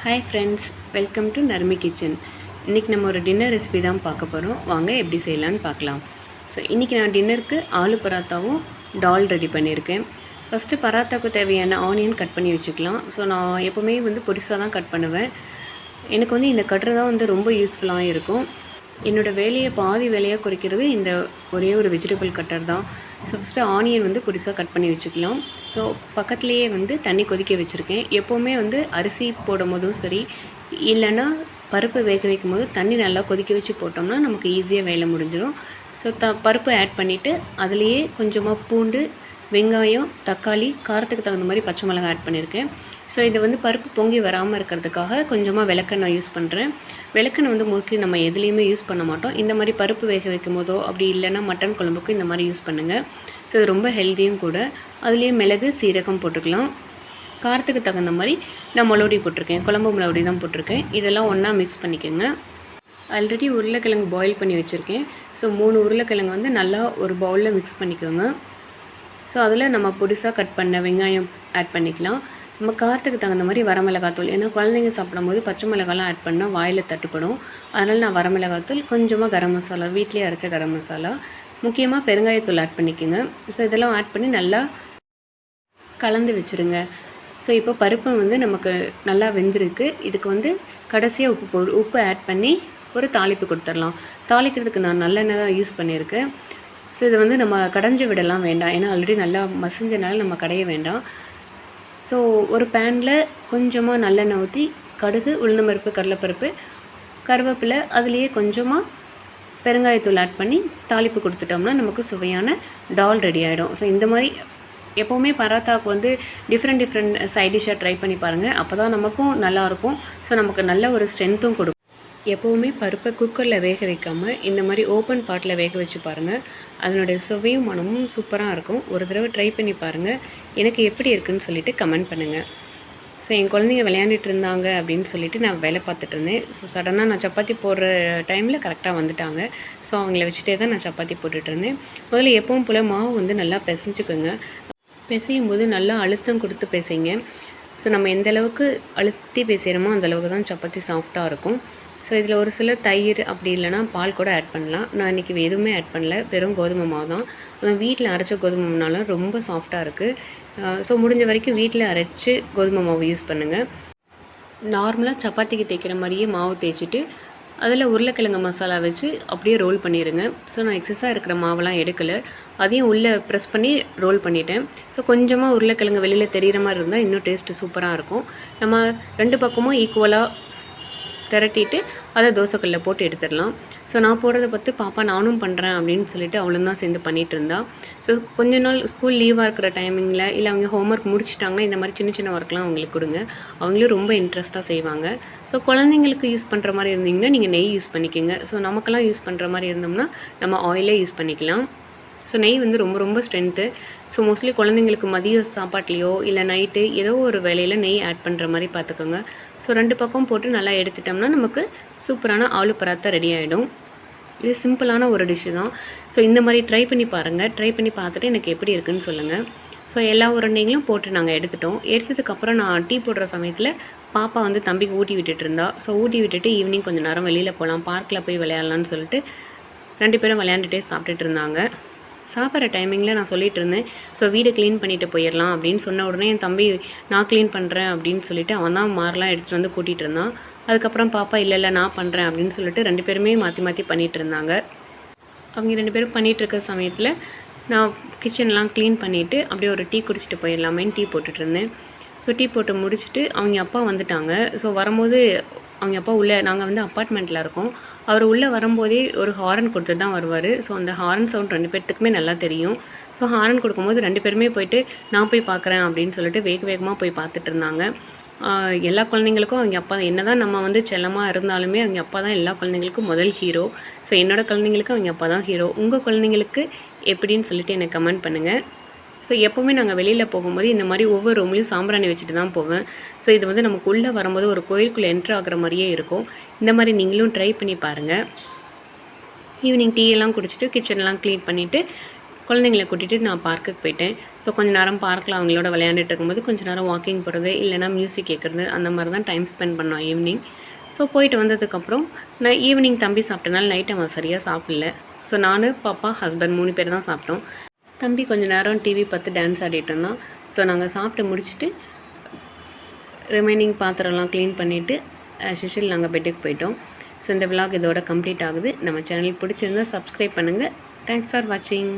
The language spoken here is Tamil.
Hi friends, welcome to narmekitchen. இன்றைக்கி நம்ம ஒரு டின்னர் ரெசிபி தான் பார்க்க போகிறோம். வாங்க எப்படி செய்யலான்னு பார்க்கலாம். ஸோ இன்றைக்கி நான் டின்னருக்கு ஆலு பராத்தாவும் டால் ரெடி பண்ணியிருக்கேன். ஃபஸ்ட்டு பராத்தாவுக்கு தேவையான ஆனியன் கட் பண்ணி வச்சுக்கலாம். ஸோ நான் எப்போவுமே பொடிசாக தான் கட் பண்ணுவேன். எனக்கு இந்த கட்டர் தான் ரொம்ப யூஸ்ஃபுல்லாக இருக்கும். என்னோடய வேலையை பாதி வேலையாக குறைக்கிறது இந்த ஒரே ஒரு வெஜிடபிள் கட்டர் தான். ஸோ ஃபஸ்ட்டு ஆனியன் பொடிசாக கட் பண்ணி வச்சுக்கலாம். ஸோ பக்கத்துலேயே தண்ணி கொதிக்க வச்சுருக்கேன். எப்போவுமே அரிசி போடும் போதும் சரி, இல்லைன்னா பருப்பு வேக வைக்கும் போது தண்ணி நல்லா கொதிக்க வச்சு போட்டோம்னா நமக்கு ஈஸியாக வேலை முடிஞ்சிடும். ஸோ பருப்பு ஆட் பண்ணிவிட்டு அதுலேயே கொஞ்சமாக பூண்டு, வெங்காயம், தக்காளி, காரத்துக்கு தகுந்த மாதிரி பச்சை மிளகாய் ஆட் பண்ணியிருக்கேன். ஸோ இது பருப்பு பொங்கி வராமல் இருக்கிறதுக்காக கொஞ்சமாக விளக்கெண்ணெய் யூஸ் பண்ணுறேன். விளக்கெண்ணெய் மோஸ்ட்லி நம்ம எதுலேயுமே யூஸ் பண்ண மாட்டோம். இந்த மாதிரி பருப்பு வேக வைக்கும் போதோ அப்படி இல்லைன்னா மட்டன் குழம்புக்கும் இந்த மாதிரி யூஸ் பண்ணுங்கள். ஸோ இது ரொம்ப ஹெல்த்தியும் கூட. அதுலேயே மிளகு, சீரகம் போட்டுக்கலாம். காரத்துக்கு தகுந்த மாதிரி நான் மொளோடி போட்டிருக்கேன், குழம்பு மொளோடி தான் போட்டிருக்கேன். இதெல்லாம் ஒன்றா மிக்ஸ் பண்ணிக்கோங்க. ஆல்ரெடி உருளைக்கிழங்கு பாயில் பண்ணி வச்சுருக்கேன். ஸோ 3 உருளைக்கிழங்கு நல்லா ஒரு பவுலில் மிக்ஸ் பண்ணிக்கோங்க. ஸோ அதில் நம்ம பொடிசாக கட் பண்ண வெங்காயம் ஆட் பண்ணிக்கலாம். நம்ம காரத்துக்கு தகுந்த மாதிரி வரமிளகாத்தூள், ஏன்னா குழந்தைங்க சாப்பிடும்போது பச்சை மிளகாலாம் ஆட் பண்ணால் வாயில் தட்டுப்படும். அதனால் நான் வரமிளகாத்தூள், கொஞ்சமாக கரம் மசாலா, வீட்டிலே அரைச்ச கரம் மசாலா, முக்கியமாக பெருங்காயத்தூள் ஆட் பண்ணிக்கோங்க. ஸோ இதெல்லாம் ஆட் பண்ணி நல்லா கலந்து வச்சுருங்க. ஸோ இப்போ பருப்பு நமக்கு நல்லா வெந்திருக்கு. இதுக்கு கடைசியாக உப்பு ஆட் பண்ணி ஒரு தாளிப்பு கொடுத்துடலாம். தாளிக்கிறதுக்கு நான் நல்லெண்ணெய் தான் யூஸ் பண்ணியிருக்கேன். ஸோ இது நம்ம கடைஞ்சி விடலாம் வேண்டாம், ஏன்னா ஆல்ரெடி நல்லா மசிஞ்சனால நம்ம கடைய வேண்டாம். ஸோ ஒரு பேனில் கொஞ்சமாக நல்லெண்ணெய் ஊற்றி கடுகு, உளுந்தம்பருப்பு, கடலைப்பருப்பு, கருவேப்பிலை, அதுலேயே கொஞ்சமாக பெருங்காயத்தூள் ஆட் பண்ணி தாளிப்பு கொடுத்துட்டோம்னா நமக்கு சுவையான டால் ரெடி ஆகிடும். ஸோ இந்த மாதிரி எப்போவுமே பராத்தாவுக்கு டிஃப்ரெண்ட் சைட் டிஷ்ஷாக ட்ரை பண்ணி பாருங்கள். அப்போ தான் நமக்கும் நல்லாயிருக்கும். ஸோ நமக்கு நல்ல ஒரு ஸ்ட்ரென்த்தும் கொடுக்கும். எப்போவுமே பருப்பை குக்கரில் வேக வைக்காமல் இந்த மாதிரி ஓப்பன் பாட்டில் வேக வச்சு பாருங்கள். அதனுடைய சுவையும் மனமும் சூப்பராக இருக்கும். ஒரு தடவை ட்ரை பண்ணி பாருங்கள். எனக்கு எப்படி இருக்குதுன்னு சொல்லிவிட்டு கமெண்ட் பண்ணுங்கள். ஸோ என் குழந்தைங்க விளையாண்டுட்டு இருந்தாங்க அப்படின்னு சொல்லிவிட்டு நான் வேலை பார்த்துட்டு இருந்தேன். ஸோ சடனாக நான் சப்பாத்தி போடுற டைமில் கரெக்டாக வந்துட்டாங்க. ஸோ அவங்கள வச்சுட்டே தான் நான் சப்பாத்தி போட்டுட்ருந்தேன். முதல்ல எப்பவும் போல் மாவு நல்லா பிசைஞ்சுக்கோங்க. பிசையும் போது நல்லா அழுத்தம் கொடுத்து பிசைங்க. ஸோ நம்ம எந்த அளவுக்கு அழுத்தி பிசைகிறோமோ அந்தளவுக்கு தான் சப்பாத்தி சாஃப்டாக இருக்கும். ஸோ இதில் ஒரு சிலர் தயிர் அப்படி இல்லைனா பால் கூட ஆட் பண்ணலாம். நான் இன்றைக்கி எதுவுமே ஆட் பண்ணல, வெறும் கோதுமை மாவு தான். வீட்டில் அரைச்ச கோதுமை மாவுனாலும் ரொம்ப சாஃப்டாக இருக்குது. ஸோ முடிஞ்ச வரைக்கும் வீட்டில் அரைச்சி கோதுமை மாவு யூஸ் பண்ணுங்கள். நார்மலாக சப்பாத்திக்கு தேய்க்கிற மாதிரியே மாவு தேய்ச்சிட்டு அதில் உருளைக்கிழங்கு மசாலா வச்சு அப்படியே ரோல் பண்ணிடுங்க. ஸோ நான் எக்ஸஸாக இருக்கிற மாவெல்லாம் எடுக்கலை, அதையும் உள்ளே ப்ரெஸ் பண்ணி ரோல் பண்ணிட்டேன். ஸோ கொஞ்சமாக உருளைக்கிழங்கு வெளியில் தெரிகிற மாதிரி இருந்தால் இன்னும் டேஸ்ட்டு சூப்பராக இருக்கும். நம்ம 2 பக்கமும் ஈக்குவலாக திரட்டிட்டு அதை தோசைக்கல்லில் போட்டு எடுத்துடலாம். ஸோ நான் போடுறத பார்த்து பாப்பா நானும் பண்ணுறேன் அப்படின்னு சொல்லிட்டு அவளும் தான் சேர்ந்து பண்ணிகிட்டு இருந்தா. ஸோ கொஞ்ச நாள் ஸ்கூல் லீவாக இருக்கிற டைமிங்கில் இல்லை அவங்க ஹோம்ஒர்க் முடிச்சிட்டாங்கன்னா இந்த மாதிரி சின்ன சின்ன ஒர்க்லாம் அவங்களுக்கு கொடுங்க. அவங்களும் ரொம்ப இன்ட்ரெஸ்ட்டாக செய்வாங்க. ஸோ குழந்தைங்களுக்கு யூஸ் பண்ணுற மாதிரி இருந்தீங்கன்னா நீங்கள் நெய் யூஸ் பண்ணிக்கோங்க. ஸோ நமக்கெல்லாம் யூஸ் பண்ணுற மாதிரி இருந்தோம்னா நம்ம ஆயிலே யூஸ் பண்ணிக்கலாம். ஸோ நெய் ரொம்ப ரொம்ப ஸ்ட்ரென்த்து. ஸோ மோஸ்ட்லி குழந்தைங்களுக்கு மதிய சாப்பாட்லேயோ இல்லை நைட்டு ஏதோ ஒரு வேலையில் நெய் ஆட் பண்ணுற மாதிரி பார்த்துக்கோங்க. ஸோ 2 பக்கம் போட்டு நல்லா எடுத்துட்டோம்னா நமக்கு சூப்பரான ஆலு பராத்தா ரெடி ஆகிடும். இது சிம்பிளான ஒரு டிஷ்ஷு தான். ஸோ இந்த மாதிரி ட்ரை பண்ணி பாருங்கள். ட்ரை பண்ணி பார்த்துட்டு எனக்கு எப்படி இருக்குதுன்னு சொல்லுங்கள். ஸோ எல்லா உருண்டைகளும் போட்டு நாங்கள் எடுத்துட்டோம். எடுத்ததுக்கப்புறம் நான் டீ போடுற சமயத்தில் பாப்பா தம்பிக்கு ஊட்டி விட்டுட்டு இருந்தா. ஸோ ஊட்டி விட்டுட்டு ஈவினிங் கொஞ்சம் நேரம் வெளியில் போகலாம், பார்க்கில் போய் விளையாடலான்னு சொல்லிட்டு 2 பேரும் விளையாண்டுட்டே சாப்பிட்டுட்டு இருந்தாங்க. சாப்பிட்ற டைமிங்கில் நான் சொல்லிகிட்டு இருந்தேன், ஸோ வீடு க்ளீன் பண்ணிவிட்டு போயிடலாம் அப்படின்னு சொன்ன உடனே என் தம்பி நான் க்ளீன் பண்ணுறேன் அப்படின்னு சொல்லிவிட்டு அவன் தான் மாரெலாம் எடுத்துகிட்டு கூட்டிகிட்டு இருந்தான். அதுக்கப்புறம் பாப்பா இல்லை நான் பண்ணுறேன் அப்படின்னு சொல்லிட்டு 2 பேருமே மாற்றி பண்ணிகிட்டு இருந்தாங்க. அவங்க 2 பேரும் பண்ணிகிட்ருக்க சமயத்தில் நான் கிச்சன்லாம் க்ளீன் பண்ணிவிட்டு அப்படியே ஒரு டீ குடிச்சிட்டு போயிடலாமேன்னு டீ போட்டுட்ருந்தேன். ஸோ டீ போட்டு முடிச்சுட்டு அவங்க அப்பா வந்துட்டாங்க. ஸோ வரும்போது அவங்க அப்பா உள்ளே, நாங்கள் அப்பார்ட்மெண்ட்டில் இருக்கோம், அவர் உள்ளே வரும்போதே ஒரு ஹாரன் கொடுத்துட்டு தான் வருவார். ஸோ அந்த ஹாரன் சவுண்ட் 2 பேர்த்துக்குமே நல்லா தெரியும். ஸோ ஹாரன் கொடுக்கும்போது 2 பேருமே போயிட்டு நான் போய் பார்க்குறேன் அப்படின்னு சொல்லிட்டு வேகமாக போய் பார்த்துட்டு இருந்தாங்க. எல்லா குழந்தைங்களுக்கும் அவங்க அப்பா தான். என்ன தான் நம்ம செல்லமாக இருந்தாலுமே அவங்க அப்பா தான் எல்லா குழந்தைங்களுக்கும் முதல் ஹீரோ. ஸோ என்னோடய குழந்தைங்களுக்கு அவங்க அப்பா தான் ஹீரோ. உங்கள் குழந்தைங்களுக்கு எப்படின்னு சொல்லிட்டு எனக்கு கமெண்ட் பண்ணுங்கள். ஸோ எப்போவுமே நாங்கள் வெளியில் போகும்போது இந்த மாதிரி ஒவ்வொரு ரூம்லேயும் சாம்பிராணி வச்சுட்டு தான் போவேன். ஸோ இது நமக்கு உள்ளே வரும்போது ஒரு கோயிலுக்குள்ளே என்ட்ரு ஆகிற மாதிரியே இருக்கும். இந்த மாதிரி நீங்களும் ட்ரை பண்ணி பாருங்கள். ஈவினிங் டீ எல்லாம் குடிச்சிட்டு கிச்சன்லாம் க்ளீன் பண்ணிவிட்டு குழந்தைங்கள கூட்டிகிட்டு நான் பார்க்குக்கு போயிட்டேன். ஸோ கொஞ்சம் நேரம் பார்க்கில் அவங்களோட விளையாண்டுட்டு இருக்கும்போது கொஞ்சம் நேரம் வாக்கிங் போகிறது, இல்லைனா மியூசிக் கேட்குறது, அந்த மாதிரி தான் டைம் ஸ்பெண்ட் பண்ணோம் ஈவினிங். ஸோ போயிட்டு வந்ததுக்கப்புறம் நான் ஈவினிங் தம்பி சாப்பிட்டனால நைட் அவன் சரியாக சாப்பிடல. ஸோ நான், பாப்பா, ஹஸ்பண்ட் 3 பேர் தான் சாப்பிட்டோம். தம்பி கொஞ்சம் நேரம் டிவி பார்த்து டான்ஸ் ஆடிட்டு இருந்தான். ஸோ நாங்கள் சாப்பிட்டு முடிச்சுட்டு ரிமைனிங் பாத்திரம்லாம் க்ளீன் பண்ணிவிட்டு ஆஸ் யூஷுவல் நாங்கள் பெட்டுக்கு போயிட்டோம். ஸோ இந்த விலாக் இதோட கம்ப்ளீட் ஆகுது. நம்ம சேனல் பிடிச்சிருந்தா சப்ஸ்கிரைப் பண்ணுங்கள். தேங்க்ஸ் ஃபார் வாட்சிங்.